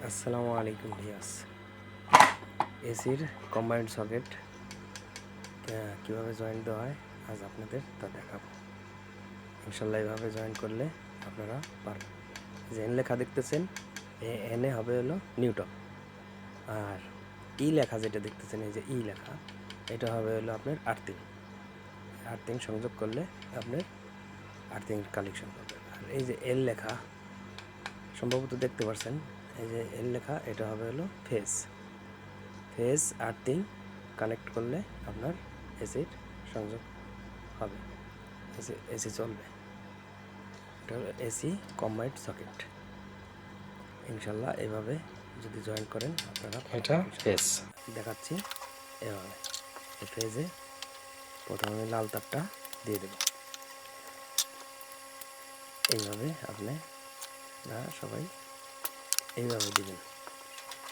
আসসালামু আলাইকুম ভিউয়ার্স। এসির কম্বাইন্ড সকেট কীভাবে জয়েন্ট দেওয়া হয় আজ আপনাদের তা দেখাবো। ইনশাল্লাহ এইভাবে জয়েন করলে আপনারা পারবেন। যে এন লেখা দেখতেছেন, এনে হবে হলো নিউটন, আর ই লেখা যেটা দেখতেছেন, এই যে ই লেখা, এটা হবে হলো আপনার আর্থিং। আর্থিং সংযোগ করলে আপনার আর্থিং কানেকশন হবে। আর এই যে এল লেখা সম্ভবত দেখতে পাচ্ছেন, এই যে এল লেখা, এটা হবে হলো ফেজ আর্থিং কানেক্ট করলে আপনার এসির সংযোগ হবে, এসি চলবে। এটা হলো এসি কম্বাইন্ড সকেট। ইনশাল্লাহ এভাবে যদি জয়েন করেন আপনারা, এটা ফেস দেখাচ্ছি এভাবে। এই ফেজে প্রথমে লাল তারটা দিয়ে দেব, এইভাবে আপনি না সবাই এইভাবে দিবেন।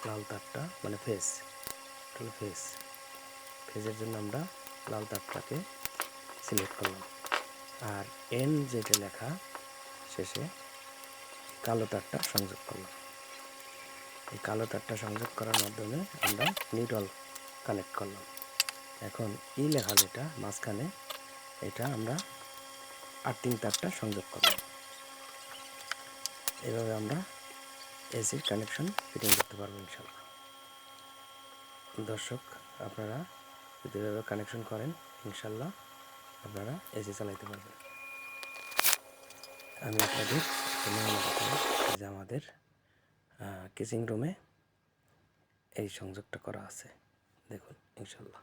লাল তারটা মানে ফেজের জন্য আমরা লাল তারটাকে সিলেক্ট করলাম। আর এন যেটা লেখা শেষে কালো তারটা সংযোগ করলাম। এই কালো তারটা সংযোগ করার মাধ্যমে আমরা নিউট্রাল কানেক্ট করলাম। এখন ই লেখা যেটা মাঝখানে, এটা আমরা আর্থিং তারটা সংযোগ করলাম। এভাবে আমরা এসির কানেকশন ফিটিং করতে পারবো ইনশাল্লাহ। দর্শক, আপনারা যদি এভাবে কানেকশন করেন ইনশাল্লাহ আপনারা এসি চালাইতে পারবেন। আমি আপনাদের নমুনা দেখাই যে আমাদের কিচিং রুমে এই সংযোগটা করা আছে, দেখুন ইনশাল্লাহ।